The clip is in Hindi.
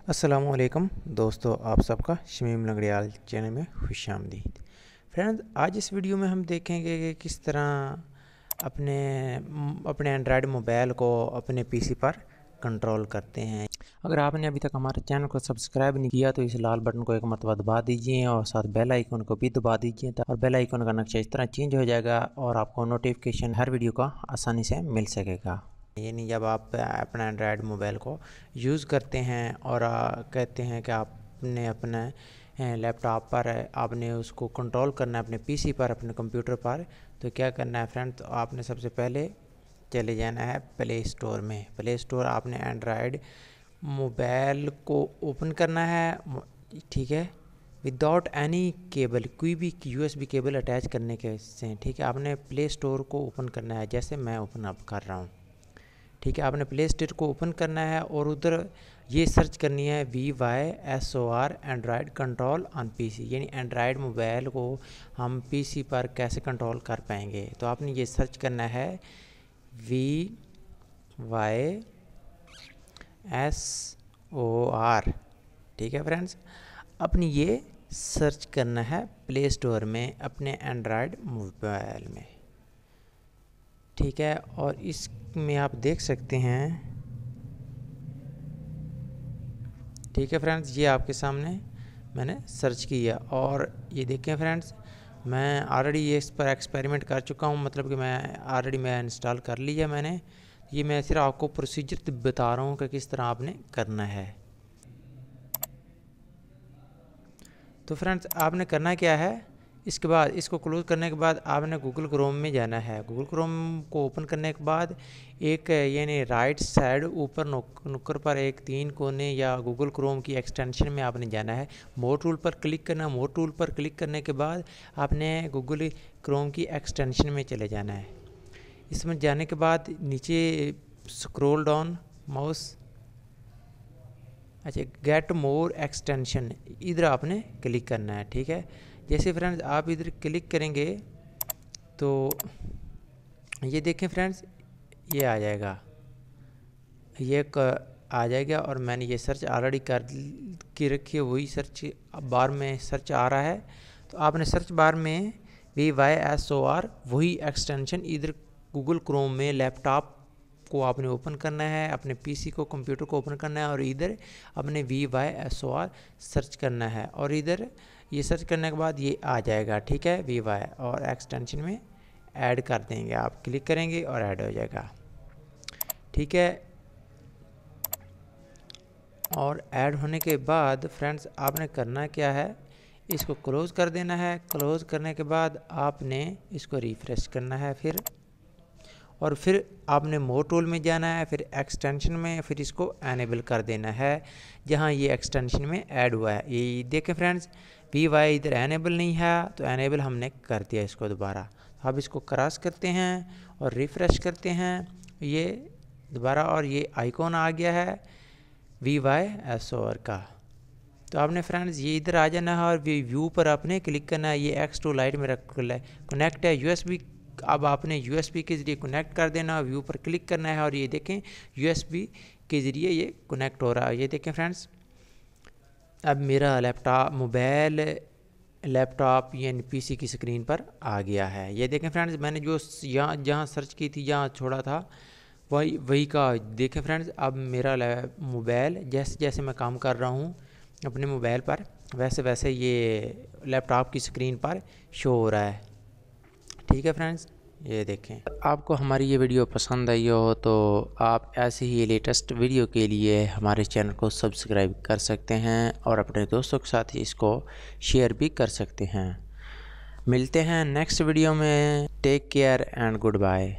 अस्सलामुअलैकुम दोस्तों, आप सबका शमीम लंगड़ियाल चैनल में खुशामदीद। फ्रेंड्स, आज इस वीडियो में हम देखेंगे कि किस तरह अपने एंड्रॉयड मोबाइल को अपने पीसी पर कंट्रोल करते हैं। अगर आपने अभी तक हमारे चैनल को सब्सक्राइब नहीं किया तो इस लाल बटन को एक मरतबा दबा दीजिए और साथ बेल आइकन को भी दबा दीजिए और बेल आइकन का नक्शा इस तरह चेंज हो जाएगा और आपको नोटिफिकेशन हर वीडियो का आसानी से मिल सकेगा। यानी जब आप अपना एंड्रॉयड मोबाइल को यूज़ करते हैं और कहते हैं कि आपने अपने लैपटॉप पर आपने उसको कंट्रोल करना है, अपने पीसी पर, अपने कंप्यूटर पर, तो क्या करना है फ्रेंड, तो आपने सबसे पहले चले जाना है प्ले स्टोर में। प्ले स्टोर आपने एंड्रॉयड मोबाइल को ओपन करना है, ठीक है, विदाउट एनी केबल, कोई भी यूएसबी केबल अटैच करने के से, ठीक है। आपने प्ले स्टोर को ओपन करना है, जैसे मैं ओपन अप कर रहा हूँ, ठीक है। आपने प्ले स्टोर को ओपन करना है और उधर ये सर्च करनी है VYSOR Android control on PC, यानी एंड्रॉयड मोबाइल को हम पीसी पर कैसे कंट्रोल कर पाएंगे। तो आपने ये सर्च करना है VYSOR, ठीक है फ्रेंड्स। अपनी ये सर्च करना है प्ले स्टोर में अपने एंड्रॉयड मोबाइल में, ठीक है। और इसमें आप देख सकते हैं, ठीक है फ्रेंड्स, ये आपके सामने मैंने सर्च किया और ये देखें फ्रेंड्स, मैं ऑलरेडी ये इस पर एक्सपेरिमेंट कर चुका हूँ, मतलब कि मैं इंस्टॉल कर लिया मैंने। ये मैं सिर्फ आपको प्रोसीजर बता रहा हूँ कि किस तरह आपने करना है। तो फ्रेंड्स, आपने करना क्या है, इसके बाद इसको क्लोज करने के बाद आपने गूगल क्रोम में जाना है। गूगल क्रोम को ओपन करने के बाद एक यानी राइट साइड ऊपर नुक्कर पर एक 3 कोने या गूगल क्रोम की एक्सटेंशन में आपने जाना है। मोर टूल पर क्लिक करना। मोर टूल पर क्लिक करने के बाद आपने गूगल क्रोम की एक्सटेंशन में चले जाना है। इसमें जाने के बाद नीचे स्क्रॉल डाउन माउस, अच्छा, गेट मोर एक्सटेंशन, इधर आपने क्लिक करना है, ठीक है। जैसे फ्रेंड्स आप इधर क्लिक करेंगे तो ये देखें फ्रेंड्स, ये आ जाएगा, आ जाएगा और मैंने ये सर्च ऑलरेडी कर के रखी है, वही सर्च बार में सर्च आ रहा है। तो आपने सर्च बार में VYSOR वही एक्सटेंशन इधर गूगल क्रोम में लैपटॉप को आपने ओपन करना है, अपने पीसी को, कंप्यूटर को ओपन करना है और इधर अपने VYSOR सर्च करना है और इधर ये सर्च करने के बाद ये आ जाएगा, ठीक है। VY और एक्सटेंशन में ऐड कर देंगे, आप क्लिक करेंगे और ऐड हो जाएगा, ठीक है। और ऐड होने के बाद फ्रेंड्स आपने करना क्या है, इसको क्लोज़ कर देना है। क्लोज़ करने के बाद आपने इसको रिफ़्रेश करना है और फिर आपने मोर टूल में जाना है, फिर एक्सटेंशन में, फिर इसको एनेबल कर देना है जहां ये एक्सटेंशन में ऐड हुआ है। ये देखें फ्रेंड्स, VY इधर एनेबल नहीं है तो एनेबल हमने कर दिया इसको दोबारा। अब इसको क्रॉस करते हैं और रिफ़्रेश करते हैं, ये दोबारा, और ये आइकॉन आ गया है VYSOR का। तो आपने फ्रेंड्स ये इधर आ जाना है और व्यू पर आपने क्लिक करना है। ये X2 लाइट में कनेक्ट है USB, अब आपने USB के ज़रिए कनेक्ट कर देना, व्यू पर क्लिक करना है और ये देखें USB के ज़रिए ये कनेक्ट हो रहा है। ये देखें फ्रेंड्स, अब मेरा लैपटॉप यानी पीसी की स्क्रीन पर आ गया है। ये देखें फ्रेंड्स, मैंने जो जहाँ सर्च की थी, जहाँ छोड़ा था, वही का देखें फ्रेंड्स। अब मेरा मोबाइल जैसे जैसे मैं काम कर रहा हूँ अपने मोबाइल पर, वैसे वैसे ये लैपटॉप की स्क्रीन पर शो हो रहा है, ठीक है फ्रेंड्स। ये देखें, आपको हमारी ये वीडियो पसंद आई हो तो आप ऐसे ही लेटेस्ट वीडियो के लिए हमारे चैनल को सब्सक्राइब कर सकते हैं और अपने दोस्तों के साथ इसको शेयर भी कर सकते हैं। मिलते हैं नेक्स्ट वीडियो में। Take care and good bye.